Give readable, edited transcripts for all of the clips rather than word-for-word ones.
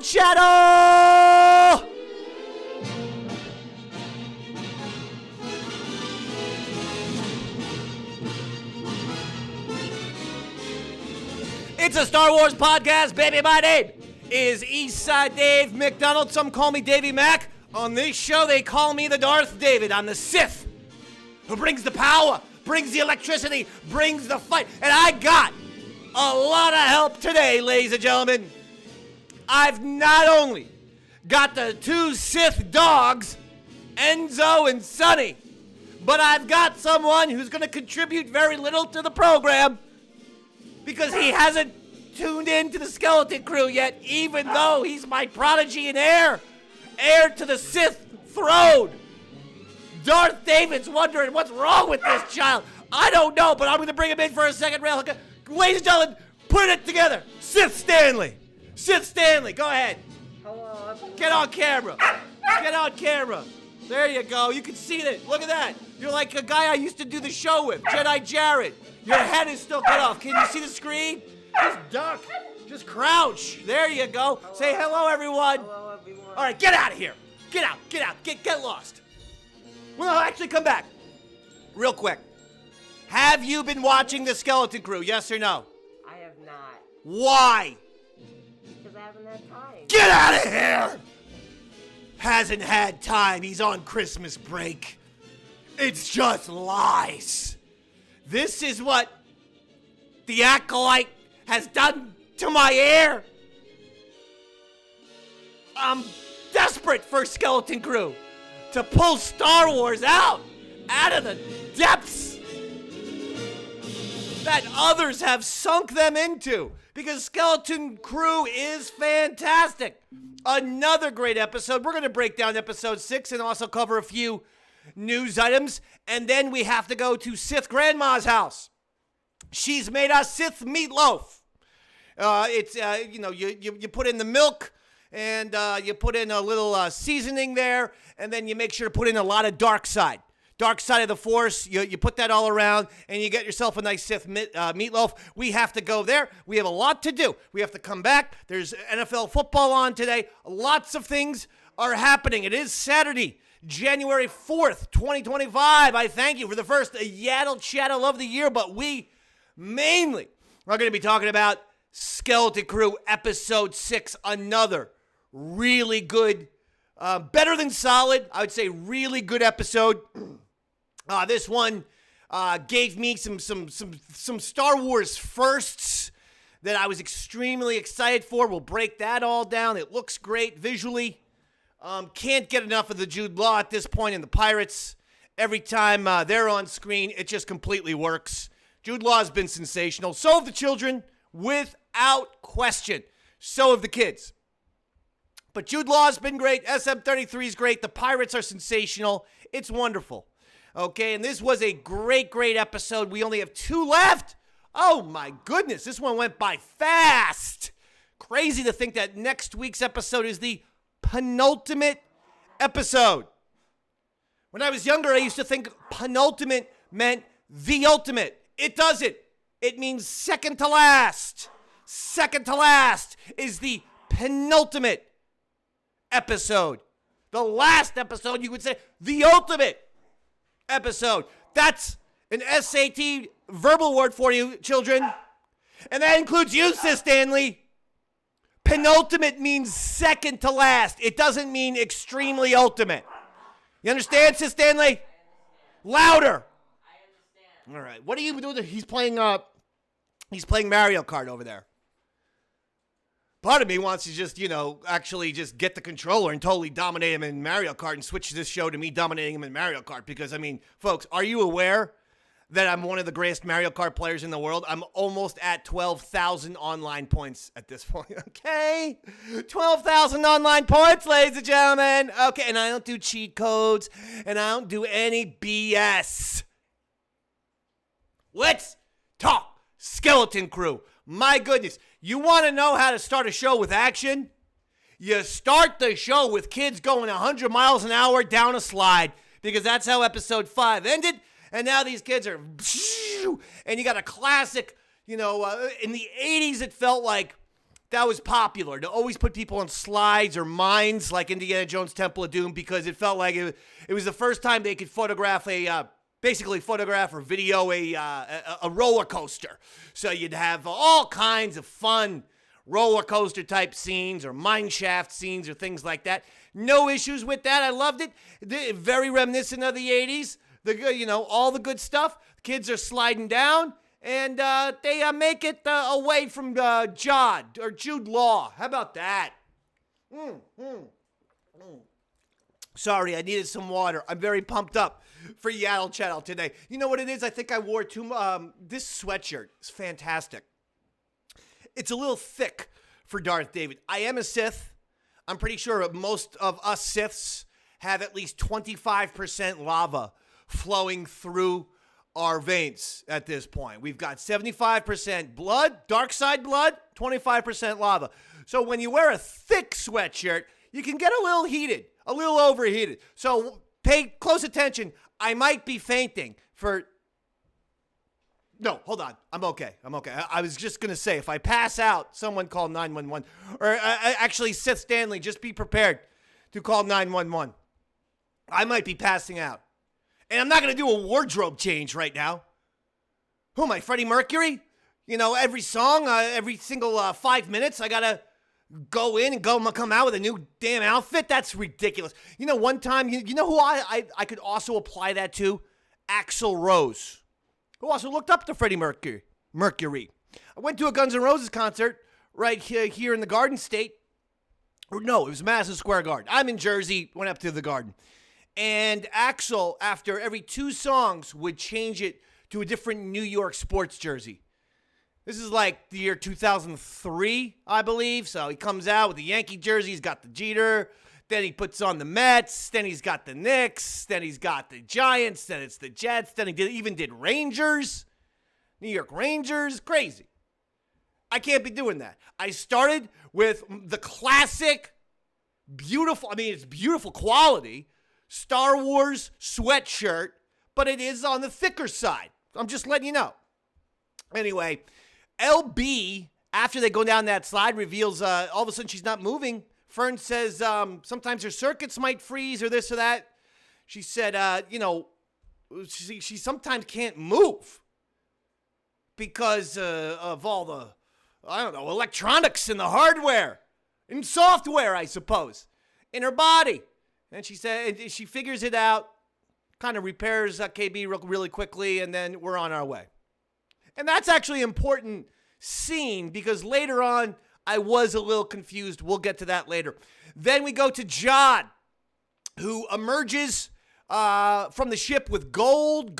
Chattle! It's a Star Wars podcast, baby. My name is Eastside Dave McDonald. Some call me Davey Mac. On this show, they call me the Darth David. I'm the Sith who brings the power, brings the electricity, brings the fight. And I got a lot of help today, ladies and gentlemen. I've not only got the two Sith Dogs, Enzo and Sonny, but I've got someone who's going to contribute very little to the program because he hasn't tuned in to the Skeleton Crew yet, even though he's my prodigy and heir to the Sith throne. Darth David's wondering what's wrong with this child. I don't know, but I'm going to bring him in for a second rail. Ladies and gentlemen, put it together. Sith Stanley. Sith Stanley, go ahead. Hello, everyone. Get on camera. Get on camera. There you go. You can see it. Look at that. You're like a guy I used to do the show with, Jedi Jared. Your head is still cut off. Can you see the screen? Just duck. Just crouch. There you go. Hello. Say hello, everyone. Hello, everyone. All right, get out of here. Get out. Get lost. We'll actually come back. Real quick. Have you been watching the Skeleton Crew? Yes or no? I have not. Why? Because I haven't had time. Get out of here! Hasn't had time. He's on Christmas break. It's just lies. This is what the Acolyte has done to my heir. I'm desperate for Skeleton Crew to pull Star Wars out of the depths that others have sunk them into, because Skeleton Crew is fantastic. Another great episode. We're going to break down episode 6 and also cover a few news items, and then we have to go to Sith Grandma's house. She's made us Sith meatloaf. You put in the milk, and you put in a little seasoning there, and then you make sure to put in a lot of dark side of the Force. You put that all around, and you get yourself a nice Sith meatloaf. We have to go there. We have a lot to do. We have to come back. There's NFL football on today. Lots of things are happening. It is Saturday, January 4th, 2025. I thank you for the first Yaddle Chattle of the year, but we mainly are going to be talking about Skeleton Crew Episode 6, another really good, better than solid, I would say really good episode. This one gave me some Star Wars firsts that I was extremely excited for. We'll break that all down. It looks great visually. Can't get enough of the Jude Law at this point in the Pirates. Every time they're on screen, it just completely works. Jude Law has been sensational. So have the children, without question. So have the kids. But Jude Law's been great. SM33 is great. The Pirates are sensational. It's wonderful. Okay, and this was a great episode. We only have 2 left. Oh my goodness, this one went by fast. Crazy to think that next week's episode is the penultimate episode. When I was younger, I used to think penultimate meant the ultimate. It doesn't. It means second to last. Second to last is the penultimate episode. The last episode, you would say, the ultimate episode. That's an SAT verbal word for you, children. And that includes you, Sith Stanley. Penultimate means second to last. It doesn't mean extremely ultimate. You understand, Sith Stanley? Louder. I understand. All right. What are you doing? He's playing Mario Kart over there. Part of me wants to just, actually just get the controller and totally dominate him in Mario Kart and switch this show to me dominating him in Mario Kart. Because, folks, are you aware that I'm one of the greatest Mario Kart players in the world? I'm almost at 12,000 online points at this point, okay? 12,000 online points, ladies and gentlemen. Okay, and I don't do cheat codes, and I don't do any BS. Let's talk Skeleton Crew. My goodness. You want to know how to start a show with action? You start the show with kids going 100 miles an hour down a slide, because that's how episode 5 ended. And now these kids are, and you got a classic, in the 80s it felt like that was popular, to always put people on slides or mines like Indiana Jones Temple of Doom, because it felt like it was the first time they could basically photograph or video a roller coaster. So you'd have all kinds of fun roller coaster type scenes or mine shaft scenes or things like that. No issues with that. I loved it. Very reminiscent of the 80s. All the good stuff. Kids are sliding down. And they make it away from Jude Law. How about that? Sorry, I needed some water. I'm very pumped up for Yaddle Chattle today. You know what it is? I think I wore this sweatshirt. It's fantastic. It's a little thick for Darth David. I am a Sith. I'm pretty sure most of us Siths have at least 25% lava flowing through our veins at this point. We've got 75% blood, dark side blood, 25% lava. So when you wear a thick sweatshirt, you can get a little heated, a little overheated. So pay close attention. I might be fainting for... No, hold on. I'm okay. I was just going to say, if I pass out, someone call 911. Or actually, Sith Stanley, just be prepared to call 911. I might be passing out. And I'm not going to do a wardrobe change right now. Who am I, Freddie Mercury? Every song, every single 5 minutes, I got to go in and come out with a new damn outfit? That's ridiculous. One time, you know who I could also apply that to? Axl Rose, who also looked up to Freddie Mercury. I went to a Guns N' Roses concert right here in the Garden State. Or no, it was Madison Square Garden. I'm in Jersey, went up to the Garden. And Axl, after every 2 songs, would change it to a different New York sports jersey. This is like the year 2003, I believe. So he comes out with the Yankee jersey. He's got the Jeter. Then he puts on the Mets. Then he's got the Knicks. Then he's got the Giants. Then it's the Jets. Then he even did Rangers. New York Rangers. Crazy. I can't be doing that. I started with the classic, beautiful, it's beautiful quality, Star Wars sweatshirt, but it is on the thicker side. I'm just letting you know. Anyway, LB, after they go down that slide, reveals all of a sudden she's not moving. Fern says sometimes her circuits might freeze or this or that. She said, she sometimes can't move because of all the, electronics and the hardware and software, I suppose, in her body. And she said she figures it out, kind of repairs KB really quickly, and then we're on our way. And that's actually an important scene because later on, I was a little confused. We'll get to that later. Then we go to Jod, who emerges from the ship with gold,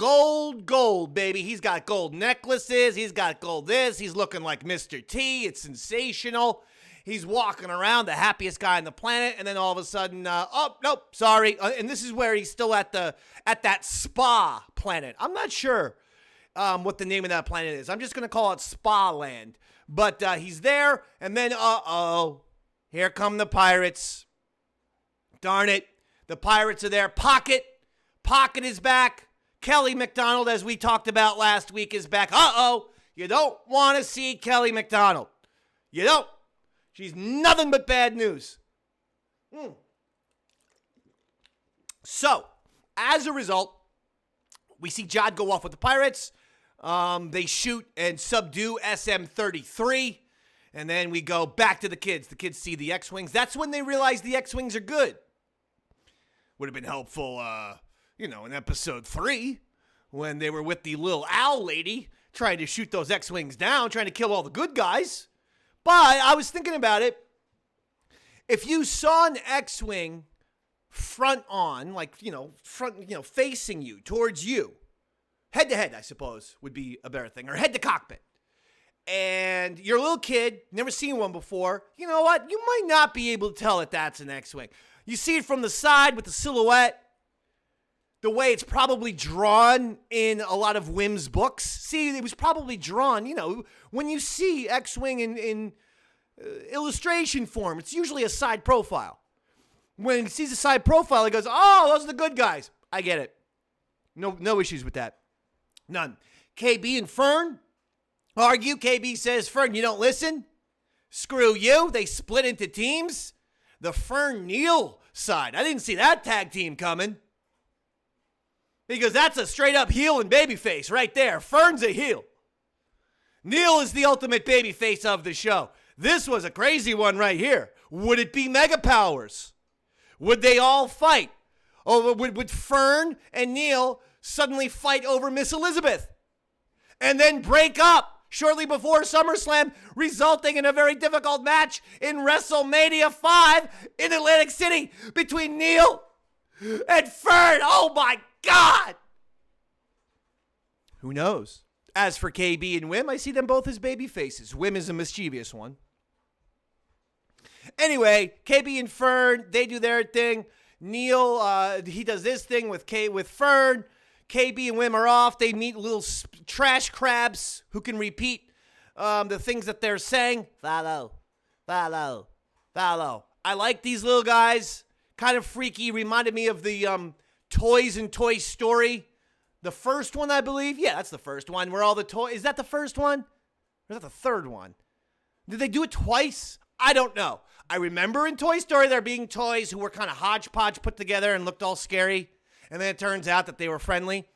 baby. He's got gold necklaces. He's got gold this. He's looking like Mr. T. It's sensational. He's walking around, the happiest guy on the planet, and then all of a sudden, sorry. And this is where he's still at that spa planet. I'm not sure what the name of that planet is. I'm just going to call it Spa Land. But he's there, and then, here come the pirates. Darn it. The pirates are there. Pocket is back. Kelly McDonald, as we talked about last week, is back. You don't want to see Kelly McDonald. You don't. She's nothing but bad news. So, as a result, we see Jod go off with the pirates. They shoot and subdue SM-33. And then we go back to the kids. The kids see the X-Wings. That's when they realize the X-Wings are good. Would have been helpful, in episode 3 when they were with the little owl lady trying to shoot those X-Wings down, trying to kill all the good guys. But I was thinking about it. If you saw an X-Wing front on, facing you, towards you, head to head, I suppose, would be a better thing, or head to cockpit, and you're a little kid, never seen one before, you know what? You might not be able to tell that that's an X-Wing. You see it from the side with the silhouette, the way it's probably drawn in a lot of Wim's books. See, it was probably drawn, when you see X-Wing in illustration form, it's usually a side profile. When he sees a side profile, he goes, oh, those are the good guys. I get it. No issues with that. None. KB and Fern argue. KB says, Fern, you don't listen. Screw you. They split into teams. The Fern Neil side. I didn't see that tag team coming. Because that's a straight up heel and babyface right there. Fern's a heel. Neil is the ultimate babyface of the show. This was a crazy one right here. Would it be Mega Powers? Would they all fight? Or would Fern and Neil suddenly fight over Miss Elizabeth? And then break up shortly before SummerSlam, resulting in a very difficult match in WrestleMania 5 in Atlantic City between Neil and Fern. Oh my God! Who knows? As for KB and Wim, I see them both as baby faces. Wim is a mischievous one. Anyway, KB and Fern, they do their thing. Neil, he does this thing with Fern. KB and Wim are off. They meet little trash crabs who can repeat the things that they're saying. Follow, follow, follow. I like these little guys. Kind of freaky. Reminded me of the toys in Toy Story. The first one, I believe. Yeah, that's the first one. Where all the toys. Is that the first one? Or is that the third one? Did they do it twice? I don't know. I remember in Toy Story there being toys who were kind of hodgepodge put together and looked all scary. And then it turns out that they were friendly.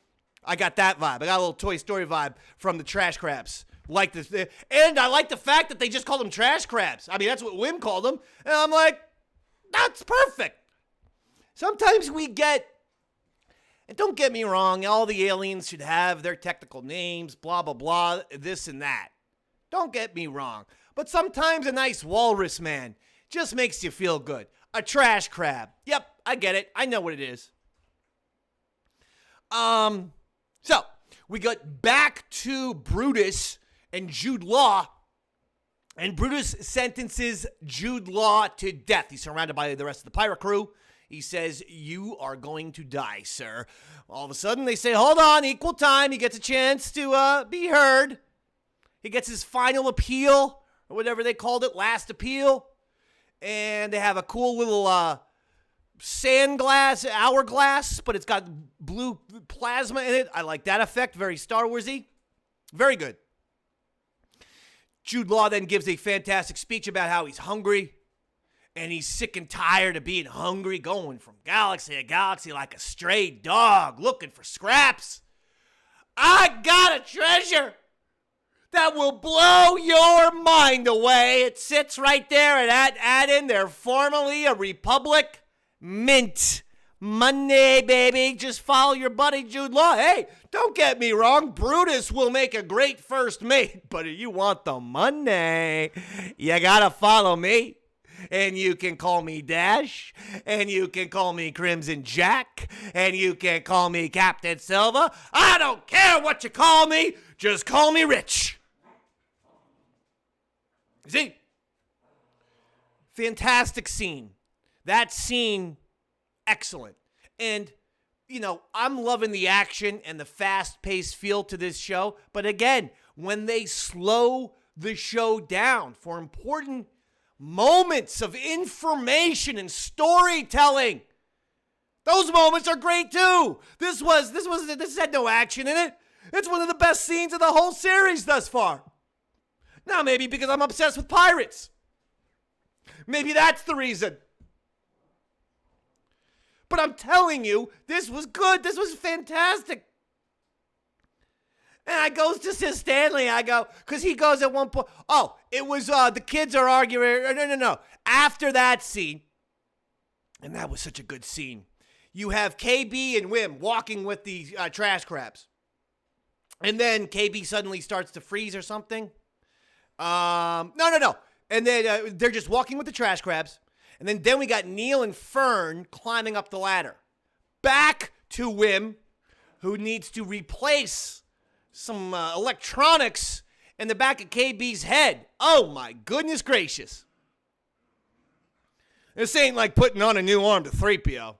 I got that vibe. I got a little Toy Story vibe from the trash crabs. Like this, and I like the fact that they just called them trash crabs. I mean, that's what Wim called them. And I'm like, that's perfect. Sometimes we get, and don't get me wrong, all the aliens should have their technical names, blah, blah, blah, this and that. Don't get me wrong. But sometimes a nice walrus man just makes you feel good. A trash crab. Yep, I get it. I know what it is. So we got back to Brutus and Jude Law, and Brutus sentences Jude Law to death. He's surrounded by the rest of the pirate crew. He says, "You are going to die, sir." All of a sudden, they say, "Hold on, equal time." He gets a chance to be heard. He gets his final appeal, or whatever they called it, last appeal. And they have a cool little hourglass, but it's got blue plasma in it. I like that effect. Very Star Wars-y. Very good. Jude Law then gives a fantastic speech about how he's hungry. And he's sick and tired of being hungry, going from galaxy to galaxy like a stray dog, looking for scraps. I got a treasure that will blow your mind away. It sits right there at Aden. They're formerly a republic. Mint. Money, baby. Just follow your buddy Jude Law. Hey, don't get me wrong. Brutus will make a great first mate. But if you want the money, you gotta follow me. And you can call me Dash, and you can call me Crimson Jack, and you can call me Captain Silver. I don't care what you call me, just call me Rich. See? Fantastic scene. That scene, excellent. And, you know, I'm loving the action and the fast-paced feel to this show. But again, when they slow the show down for important moments of information and storytelling, those moments are great too. This had no action in it. It's one of the best scenes of the whole series thus far. Now maybe because I'm obsessed with pirates. Maybe that's the reason. But I'm telling you, this was good. This was fantastic. And I goes to Sith Stanley. I go, because he goes at one point. Oh, it was the kids are arguing. No. After that scene, and that was such a good scene, you have KB and Wim walking with the trash crabs. And then KB suddenly starts to freeze or something. No. And then they're just walking with the trash crabs. And then we got Neil and Fern climbing up the ladder. Back to Wim, who needs to replace some electronics in the back of KB's head. Oh, my goodness gracious. This ain't like putting on a new arm to 3PO.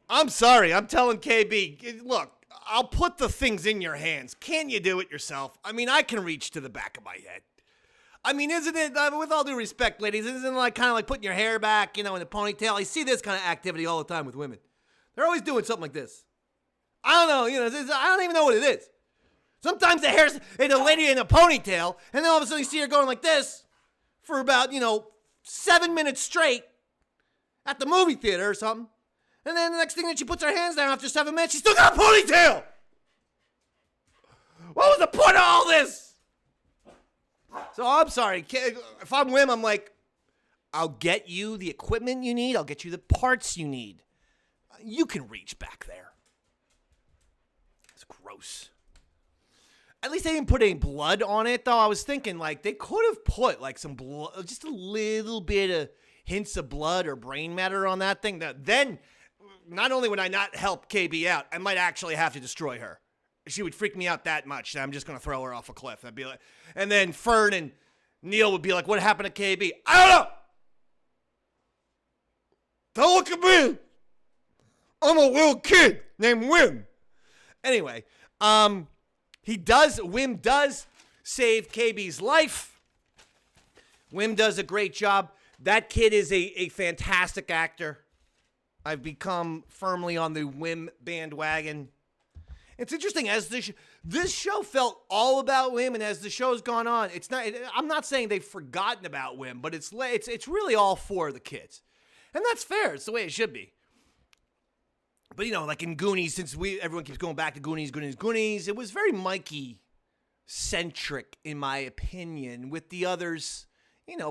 I'm sorry. I'm telling KB, look, I'll put the things in your hands. Can't you do it yourself? I mean, I can reach to the back of my head. I mean, isn't it, with all due respect, ladies, isn't it like kind of like putting your hair back, you know, in a ponytail? I see this kind of activity all the time with women. They're always doing something like this. I don't know, you know, I don't even know what it is. Sometimes the hair's in a lady in a ponytail, and then all of a sudden you see her going like this for about, 7 minutes straight at the movie theater or something. And then the next thing that she puts her hands down after 7 minutes, she's still got a ponytail. What was the point of all this? So I'm sorry. If I'm Wim, I'm like, I'll get you the equipment you need. I'll get you the parts you need. You can reach back there. It's gross. At least they didn't put any blood on it, though. I was thinking, like, they could have put, like, some blood, just a little bit of hints of blood or brain matter on that thing. Then, not only would I not help KB out, I might actually have to destroy her. She would freak me out that much that I'm just going to throw her off a cliff. I'd be like, and then Fern and Neil would be like, what happened to KB? I don't know. Don't look at me. I'm a little kid named Wim. Anyway, Wim does save KB's life. Wim does a great job. That kid is a fantastic actor. I've become firmly on the Wim bandwagon. It's interesting, as this show felt all about Wim, and as the show's gone on, I'm not saying they've forgotten about Wim, but it's really all for the kids. And that's fair. It's the way it should be. But, like in Goonies, since everyone keeps going back to Goonies, it was very Mikey-centric, in my opinion, with the others,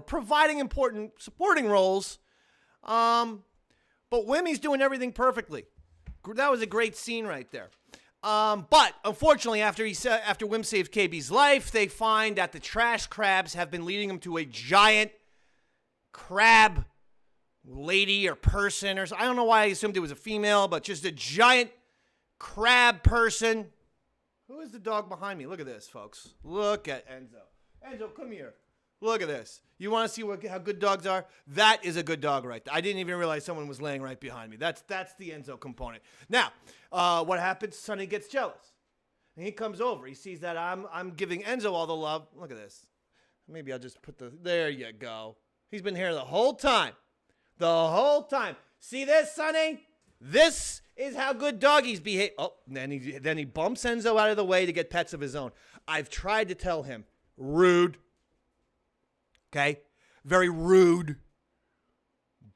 providing important supporting roles. But Wimmy's doing everything perfectly. That was a great scene right there. But, unfortunately, after Wim saves KB's life, they find that the trash crabs have been leading him to a giant crab lady or person, or I don't know why I assumed it was a female, but just a giant crab person. Who is the dog behind me? Look at this, folks. Look at Enzo. Enzo, come here. Look at this. You want to see how good dogs are? That is a good dog right there. I didn't even realize someone was laying right behind me. That's the Enzo component. Now, what happens? Sonny gets jealous. And he comes over. He sees that I'm giving Enzo all the love. Look at this. Maybe I'll just there you go. He's been here the whole time. The whole time. See this, Sonny? This is how good doggies behave. Oh, then he bumps Enzo out of the way to get pets of his own. I've tried to tell him. Rude. Okay? Very rude.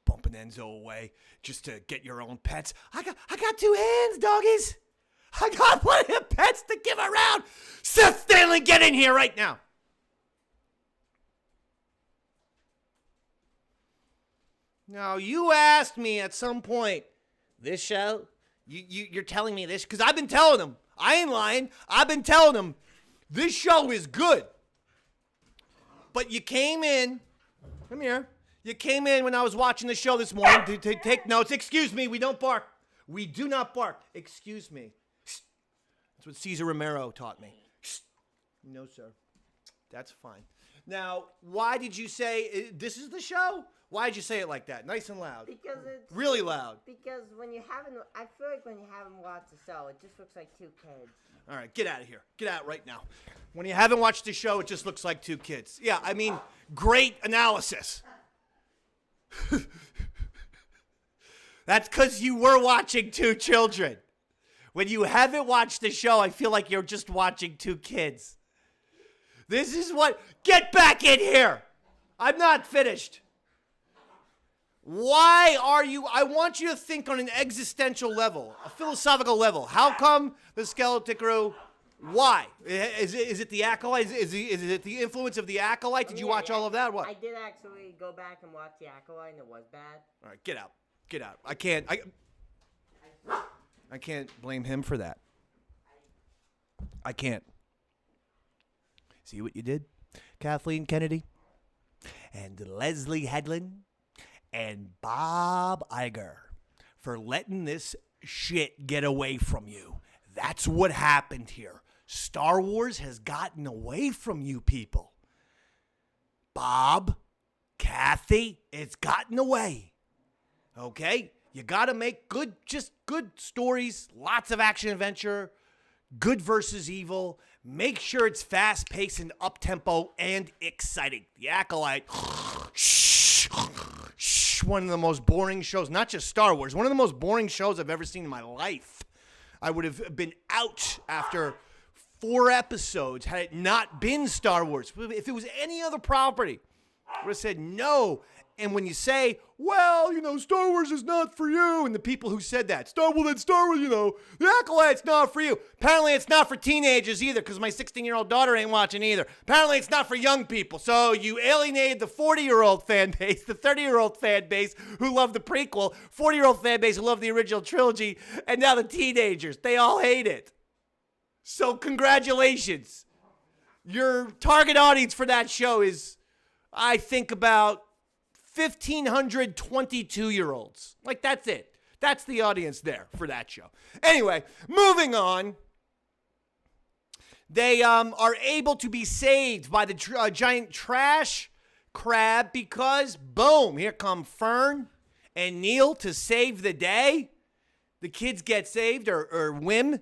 Bumping Enzo away just to get your own pets. I got 2 hands, doggies. I got plenty of pets to give around. Sith Stanley, get in here right now. Now, you asked me at some point, this show, you're telling me this, because I've been telling them. I ain't lying. I've been telling them this show is good. But you came in, come here. You came in when I was watching the show this morning to take notes. Excuse me, we don't bark. We do not bark. Excuse me. That's what Cesar Romero taught me. No, sir. That's fine. Now, why did you say this is the show? Why did you say it like that? Nice and loud. Because it's really loud. Because I feel like when you haven't watched the show, it just looks like 2 kids. All right, get out of here. Get out right now. When you haven't watched the show, it just looks like 2 kids. Yeah, I mean, great analysis. That's because you were watching 2 children. When you haven't watched the show, I feel like you're just watching 2 kids. This is what... Get back in here! I'm not finished. Why are you... I want you to think on an existential level, a philosophical level. How come the Skeleton Crew... Why? Is it the Acolyte? Is it the influence of the Acolyte? Did you watch all of that? What? I did actually go back and watch the Acolyte, and it was bad. All right, get out. Get out. I can't blame him for that. I can't. See what you did? Kathleen Kennedy and Leslie Headland and Bob Iger for letting this shit get away from you. That's what happened here. Star Wars has gotten away from you people. Bob, Kathy, it's gotten away. Okay? You got to make good stories, lots of action adventure, good versus evil. Make sure it's fast-paced and up-tempo and exciting. The Acolyte, one of the most boring shows, not just Star Wars, one of the most boring shows I've ever seen in my life. I would have been out after 4 episodes had it not been Star Wars. If it was any other property, I would have said no. And when you say, well, Star Wars is not for you, and the people who said that, Star Wars, the Acolyte's not for you. Apparently it's not for teenagers either, because my 16-year-old daughter ain't watching either. Apparently it's not for young people. So you alienated the 40-year-old fan base, the 30-year-old fan base who loved the prequel, 40-year-old fan base who loved the original trilogy, and now the teenagers. They all hate it. So congratulations. Your target audience for that show is, I think, about 1,500 22-year-olds. Like, that's it. That's the audience there for that show. Anyway, moving on. They are able to be saved by the giant trash crab because, boom, here come Fern and Neil to save the day. The kids get saved, or Wim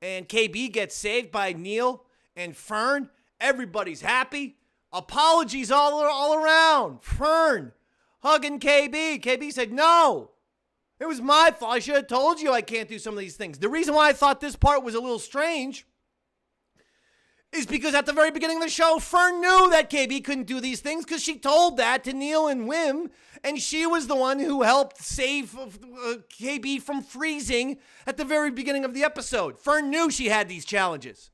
and KB get saved by Neil and Fern. Everybody's happy. Apologies all around. Fern hugging KB. KB said, no, it was my fault. I should have told you I can't do some of these things. The reason why I thought this part was a little strange is because at the very beginning of the show, Fern knew that KB couldn't do these things because she told that to Neil and Wim, and she was the one who helped save KB from freezing at the very beginning of the episode. Fern knew she had these challenges.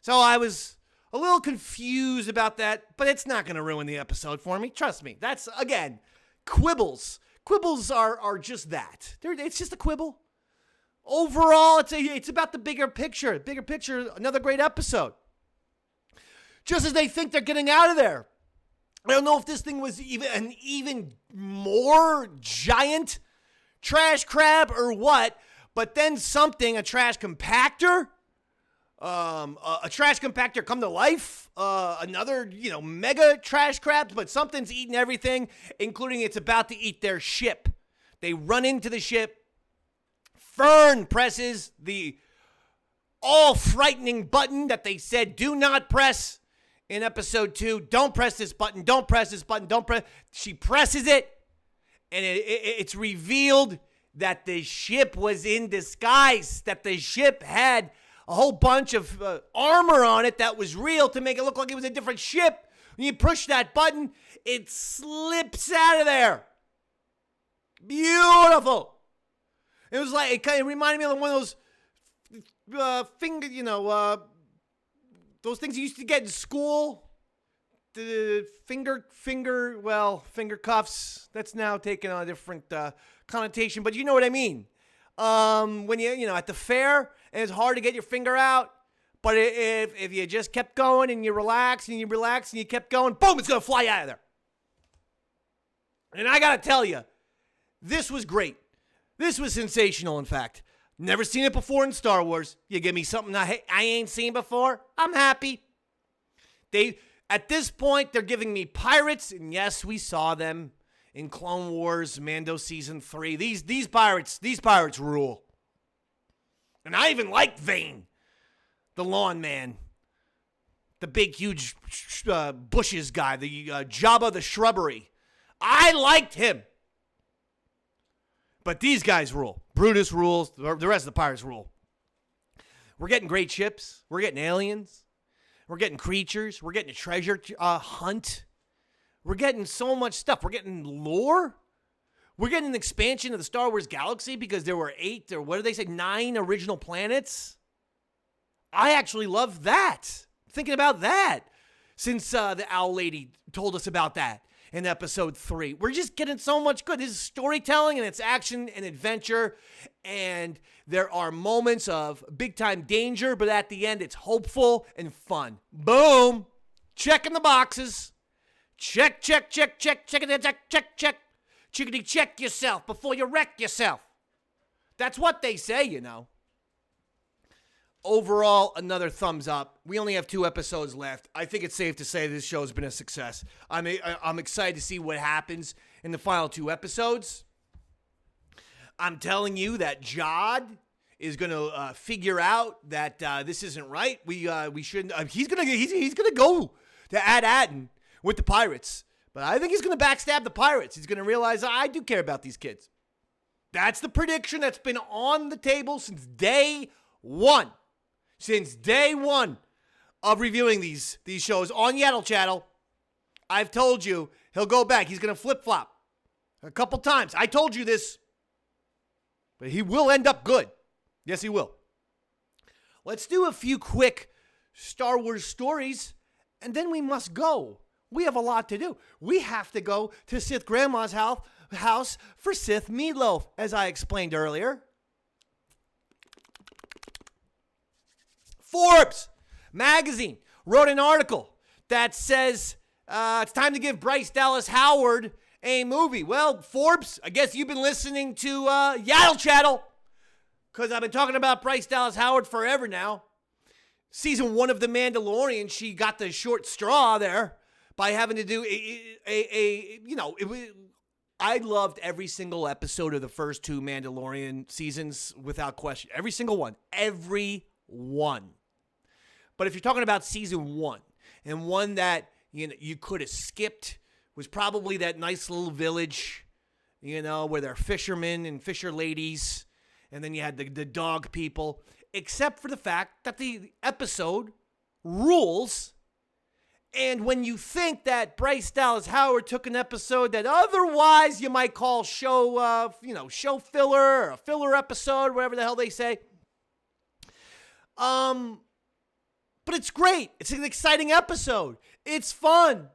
So I was a little confused about that, but it's not going to ruin the episode for me. Trust me. That's, again, quibbles. Quibbles are just that. It's just a quibble. Overall, it's about the bigger picture. Bigger picture, another great episode. Just as they think they're getting out of there. I don't know if this thing was an even more giant trash crab or what, but then a trash compactor, a trash compactor come to life, another, mega trash crab, but something's eating everything, including it's about to eat their ship. They run into the ship. Fern presses the all-frightening button that they said do not press in episode 2. Don't press this button. Don't press this button. Don't press. She presses it, and it's revealed that the ship was in disguise, that the ship had a whole bunch of armor on it that was real to make it look like it was a different ship. When you push that button, it slips out of there. Beautiful. It was like, it kind of reminded me of one of those those things you used to get in school. The finger cuffs. That's now taken on a different connotation, but you know what I mean. When you at the fair, and it's hard to get your finger out, but if you just kept going and you relax and you kept going, boom, it's going to fly out of there. And I got to tell you, this was great. This was sensational, in fact. Never seen it before in Star Wars. You give me something I ain't seen before, I'm happy. At this point, they're giving me pirates, and yes, we saw them in Clone Wars, Mando Season 3. These pirates rule. And I even liked Vane, the lawn man, the big, huge bushes guy, the Jabba the Shrubbery. I liked him. But these guys rule. Brutus rules. The rest of the pirates rule. We're getting great ships. We're getting aliens. We're getting creatures. We're getting a treasure hunt. We're getting so much stuff. We're getting lore. We're getting an expansion of the Star Wars galaxy because there were 8 or what do they say, 9 original planets. I actually love that. Thinking about that since the Owl Lady told us about that in episode 3. We're just getting so much good. This is storytelling and it's action and adventure. And there are moments of big time danger, but at the end it's hopeful and fun. Boom. Checking the boxes. Check. Chickadee, check yourself before you wreck yourself. That's what they say, Overall, another thumbs up. We only have 2 episodes left. I think it's safe to say this show has been a success. I'm excited to see what happens in the final 2 episodes. I'm telling you that Jod is going to figure out that this isn't right. We shouldn't. He's gonna go to Ad-Aden with the pirates. But I think he's going to backstab the pirates. He's going to realize I do care about these kids. That's the prediction that's been on the table since day 1. since day one of reviewing these shows on Yaddle Chattle, I've told you he'll go back. He's going to flip-flop a couple times. I told you this, but he will end up good. Yes, he will. Let's do a few quick Star Wars stories, and then we must go. We have a lot to do. We have to go to Sith Grandma's house for Sith meatloaf, as I explained earlier. Forbes magazine wrote an article that says it's time to give Bryce Dallas Howard a movie. Well, Forbes, I guess you've been listening to Yaddle Chattle, because I've been talking about Bryce Dallas Howard forever now. Season 1 of The Mandalorian, she got the short straw there by having to do I loved every single episode of the first 2 Mandalorian seasons without question. Every single one. Every one. But if you're talking about season 1, and one that you could have skipped, was probably that nice little village, where they're fishermen and fisher ladies, and then you had the dog people, except for the fact that the episode rules. And when you think that Bryce Dallas Howard took an episode that otherwise you might call show filler, or a filler episode, whatever the hell they say. But it's great. It's an exciting episode. It's fun.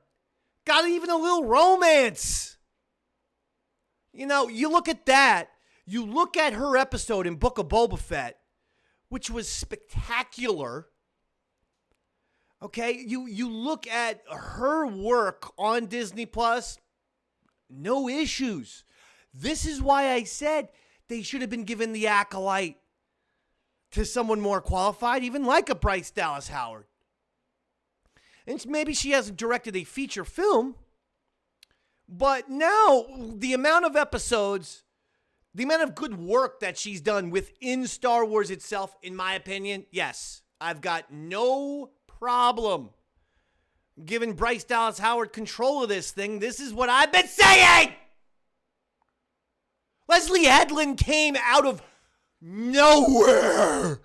Got even a little romance. You look at that. You look at her episode in Book of Boba Fett, which was spectacular. Okay, you look at her work on Disney Plus, no issues. This is why I said they should have been given the Acolyte to someone more qualified, even like a Bryce Dallas Howard. And maybe she hasn't directed a feature film, but now the amount of episodes, the amount of good work that she's done within Star Wars itself, in my opinion, yes, I've got no problem giving Bryce Dallas Howard control of this thing. This is what I've been saying. Leslie Headland came out of nowhere.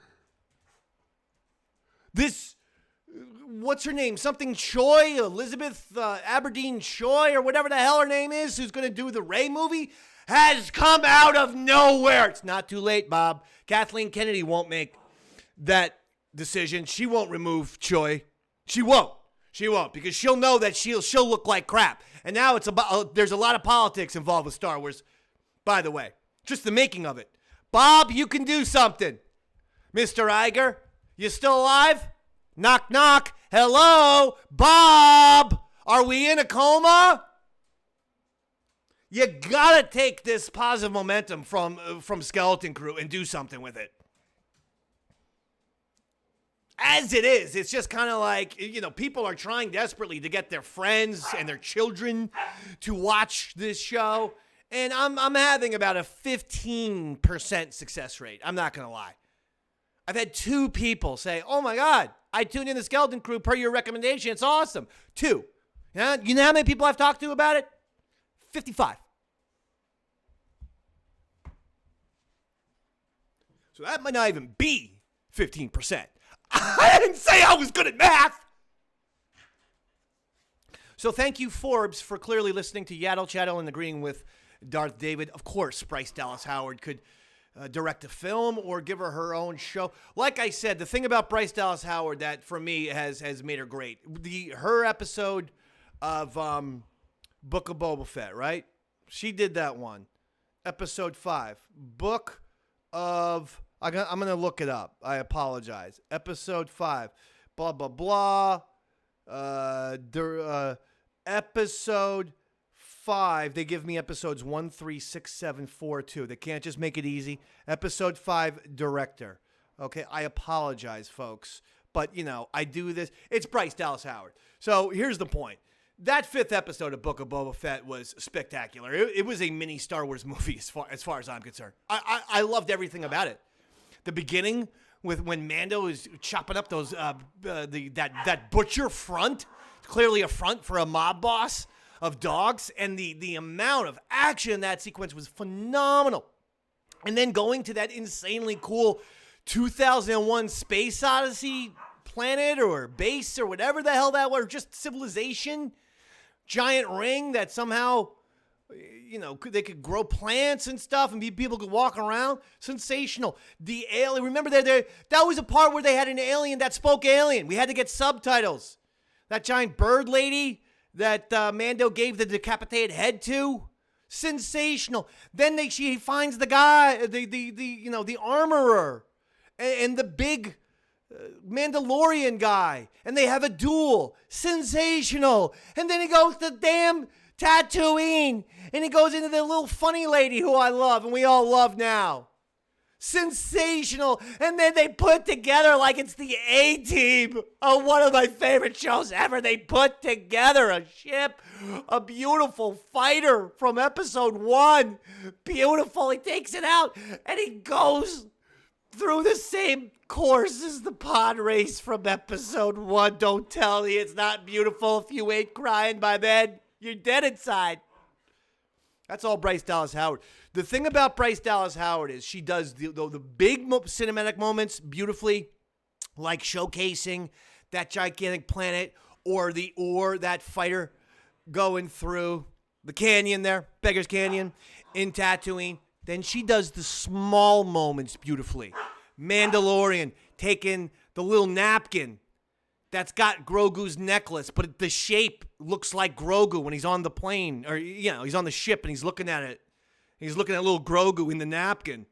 This, what's her name? Something Choi, Elizabeth Aberdeen Choi, or whatever the hell her name is, who's going to do the Rey movie, has come out of nowhere. It's not too late, Bob. Kathleen Kennedy won't make that decision. She won't remove Choi. She won't, because she'll know that she'll look like crap. And now it's about there's a lot of politics involved with Star Wars, by the way. Just the making of it. Bob, you can do something. Mr. Iger, you still alive? Knock, knock. Hello? Bob, are we in a coma? You gotta take this positive momentum from Skeleton Crew and do something with it. As it is, it's just kind of like, people are trying desperately to get their friends and their children to watch this show. And I'm having about a 15% success rate. I'm not going to lie. I've had 2 people say, oh my God, I tuned in the Skeleton Crew per your recommendation. It's awesome. 2. Yeah, you know how many people I've talked to about it? 55. So that might not even be 15%. I didn't say I was good at math. So thank you, Forbes, for clearly listening to Yaddle Chattle and agreeing with Darth David. Of course, Bryce Dallas Howard could direct a film or give her own show. Like I said, the thing about Bryce Dallas Howard that, for me, has made her great. Her episode of Book of Boba Fett, right? She did that one. Episode 5. Book of... I'm going to look it up. I apologize. Episode 5. Blah, blah, blah. Episode 5. They give me episodes 1, 3, 6, 7, 4, 2. They can't just make it easy. Episode 5, director. Okay, I apologize, folks. But, I do this. It's Bryce Dallas Howard. So here's the point. That 5th episode of Book of Boba Fett was spectacular. It was a mini Star Wars movie as far as I'm concerned. I loved everything about it. The beginning with when Mando is chopping up those that butcher front, clearly a front for a mob boss of dogs, and the amount of action in that sequence was phenomenal. And then going to that insanely cool 2001 Space Odyssey planet or base or whatever the hell that was, or just civilization, giant ring that somehow, they could grow plants and stuff and people could walk around. Sensational. The alien, remember that was a part where they had an alien that spoke alien. We had to get subtitles. That giant bird lady that Mando gave the decapitated head to. Sensational. Then she finds the guy, the armorer and the big Mandalorian guy, and they have a duel. Sensational. And then he goes to damn Tatooine, and he goes into the little funny lady who I love and we all love now. Sensational. And then they put together like it's the A-Team of one of my favorite shows ever. They put together a ship, a beautiful fighter from episode 1. Beautiful. He takes it out and he goes through the same course as the pod race from episode 1. Don't tell me it's not beautiful. If you ain't crying by then, you're dead inside. That's all Bryce Dallas Howard. The thing about Bryce Dallas Howard is she does the big cinematic moments beautifully, like showcasing that gigantic planet or that fighter going through the canyon there, Beggar's Canyon, in Tatooine. Then she does the small moments beautifully. Mandalorian taking the little napkin that's got Grogu's necklace, but the shape looks like Grogu when he's on the plane, or he's on the ship and he's looking at it. He's looking at little Grogu in the napkin,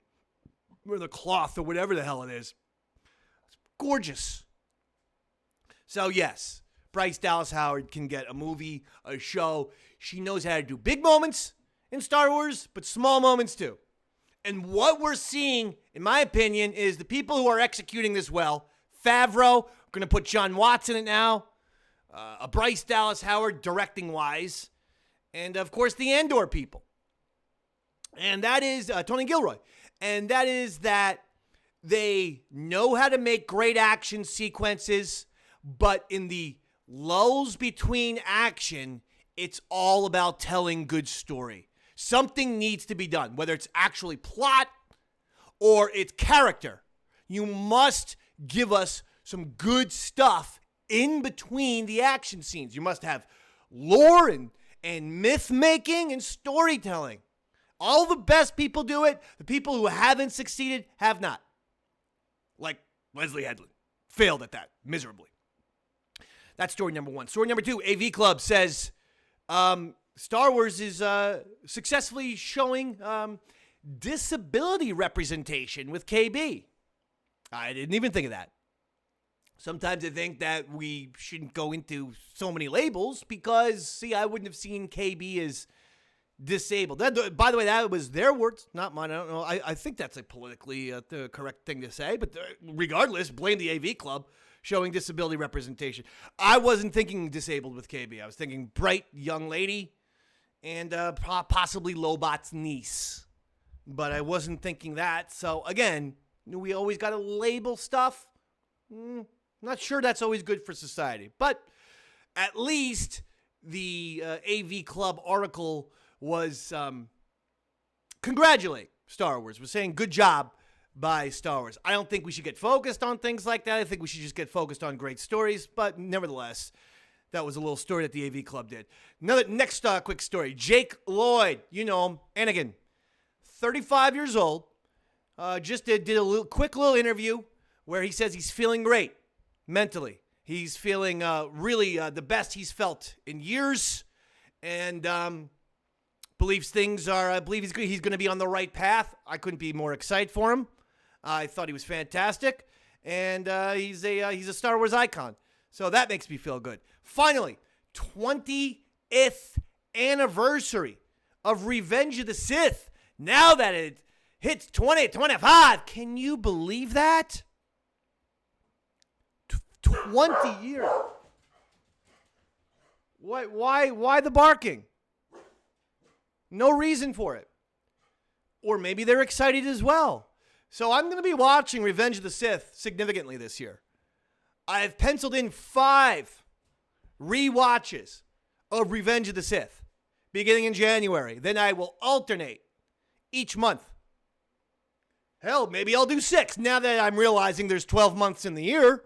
or the cloth, or whatever the hell it is. It's gorgeous. So yes, Bryce Dallas Howard can get a movie, a show. She knows how to do big moments in Star Wars, but small moments too. And what we're seeing, in my opinion, is the people who are executing this well. Favreau, we're going to put John Watts in it now. A Bryce Dallas Howard directing-wise. And, of course, the Andor people. And that is Tony Gilroy. And that is that they know how to make great action sequences, but in the lulls between action, it's all about telling good story. Something needs to be done, whether it's actually plot or it's character. You must give us some good stuff in between the action scenes. You must have lore and myth making and storytelling. All the best people do it. The people who haven't succeeded have not. Like Leslie Headland. Failed at that miserably. That's story number 1. Story number 2, AV Club says Star Wars is successfully showing disability representation with KB. I didn't even think of that. Sometimes I think that we shouldn't go into so many labels because, I wouldn't have seen KB as disabled. That, by the way, that was their words, not mine. I don't know. I think that's a politically the correct thing to say, but regardless, blame the AV Club showing disability representation. I wasn't thinking disabled with KB. I was thinking bright young lady and possibly Lobot's niece. But I wasn't thinking that. So, again, we always got to label stuff. Not sure that's always good for society. But at least the AV Club article was congratulate Star Wars. We're saying good job by Star Wars. I don't think we should get focused on things like that. I think we should just get focused on great stories. But nevertheless, that was a little story that the AV Club did. Next quick story. Jake Lloyd, you know him, Anakin, 35 years old, just did a quick little interview where he says he's feeling great mentally. He's feeling really the best he's felt in years, and believes things are. I believe he's going to be on the right path. I couldn't be more excited for him. I thought he was fantastic, and he's a Star Wars icon. So that makes me feel good. Finally, 20th anniversary of Revenge of the Sith. Now that it hits 2025, can you believe that? 20 years. Why the barking? No reason for it. Or maybe they're excited as well. So I'm going to be watching Revenge of the Sith significantly this year. I've penciled in 5 rewatches of Revenge of the Sith beginning in January. Then I will alternate each month. Hell, maybe I'll do 6 now that I'm realizing there's 12 months in the year.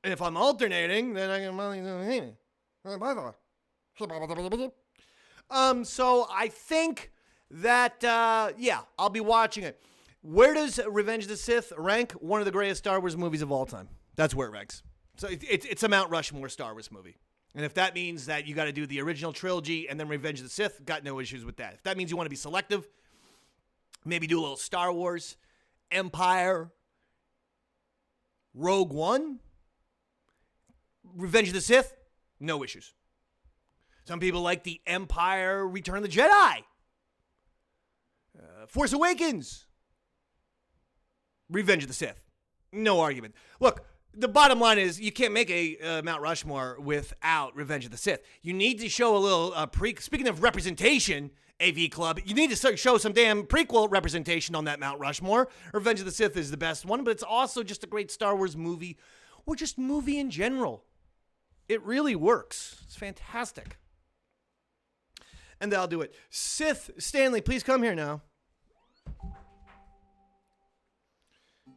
And if I'm alternating, then I can. So I think that, I'll be watching it. Where does Revenge of the Sith rank? One of the greatest Star Wars movies of all time. That's where it ranks. So it's a Mount Rushmore Star Wars movie. And if that means that you got to do the original trilogy and then Revenge of the Sith, got no issues with that. If that means you want to be selective, maybe do a little Star Wars, Empire, Rogue One, Revenge of the Sith, no issues. Some people like the Empire, Return of the Jedi, Force Awakens, Revenge of the Sith. No argument. Look, the bottom line is you can't make a Mount Rushmore without Revenge of the Sith. You need to show a little speaking of representation, AV Club, you need to show some damn prequel representation on that Mount Rushmore. Revenge of the Sith is the best one, but it's also just a great Star Wars movie, or just movie in general. It really works. It's fantastic. And I'll do it. Sith Stanley, please come here now.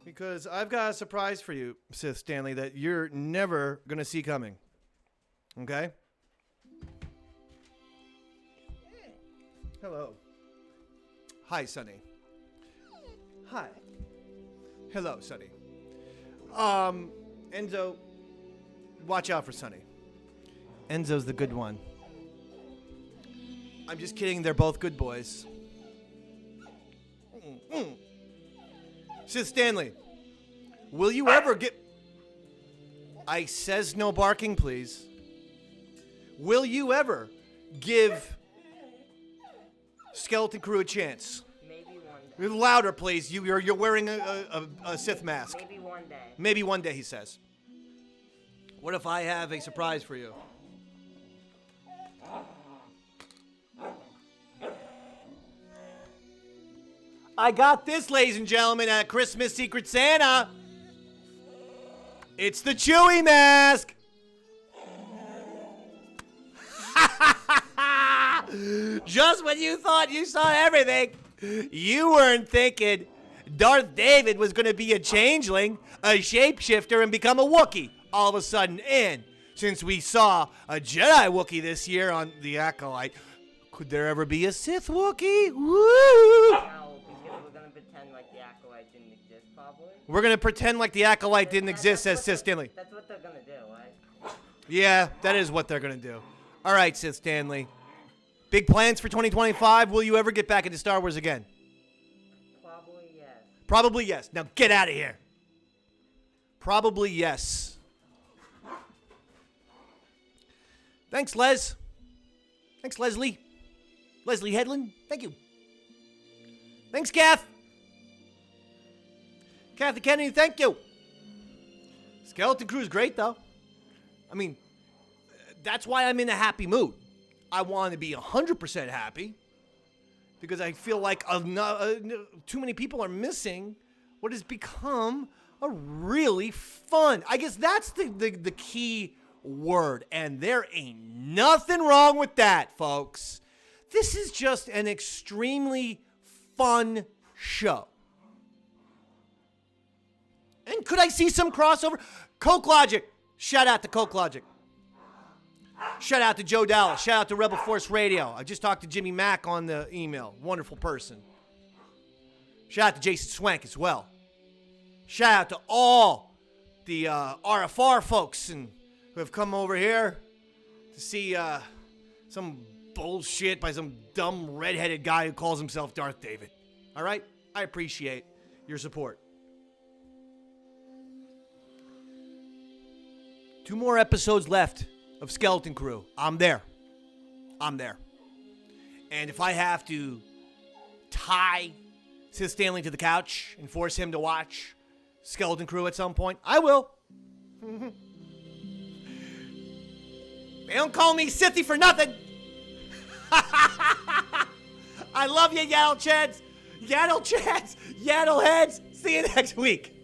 Because I've got a surprise for you, Sith Stanley, that you're never going to see coming. Okay? Hello. Hi, Sonny. Hi. Hello, Sonny. Enzo, watch out for Sonny. Enzo's the good one. I'm just kidding. They're both good boys. Sith Stanley, will you ever get... I says no barking, please. Will you ever give Skeleton Crew a chance? Maybe one day. Louder, please. You're wearing a Sith mask. Maybe one day. Maybe one day, he says. What if I have a surprise for you? I got this, ladies and gentlemen, at Christmas Secret Santa. It's the Chewie mask. Just when you thought you saw everything, you weren't thinking Darth David was going to be a changeling, a shapeshifter, and become a Wookiee all of a sudden. And since we saw a Jedi Wookiee this year on The Acolyte, could there ever be a Sith Wookiee? Woo! We're going to pretend like the Acolyte didn't exist, says Sith Stanley. That's what they're going to do, right? Yeah, that is what they're going to do. All right, Sith Stanley. Big plans for 2025? Will you ever get back into Star Wars again? Probably yes. Probably yes. Now get out of here. Probably yes. Thanks, Les. Thanks, Leslie. Leslie Headland. Thank you. Thanks, Kath. Kathy Kennedy, thank you. Skeleton Crew's great, though. I mean, that's why I'm in a happy mood. I want to be 100% happy because I feel like too many people are missing what has become a really fun. I guess that's the key word, and there ain't nothing wrong with that, folks. This is just an extremely fun show. And could I see some crossover? Coke Logic. Shout out to Coke Logic. Shout out to Joe Dallas. Shout out to Rebel Force Radio. I just talked to Jimmy Mack on the email. Wonderful person. Shout out to Jason Swank as well. Shout out to all the RFR folks who have come over here to see some bullshit by some dumb redheaded guy who calls himself Darth David. All right? I appreciate your support. 2 more episodes left of Skeleton Crew. I'm there. And if I have to tie Sith Stanley to the couch and force him to watch Skeleton Crew at some point, I will. They don't call me Sithy for nothing. I love you, Yaddle Chads. Yaddle Chads. Yaddle Heads. See you next week.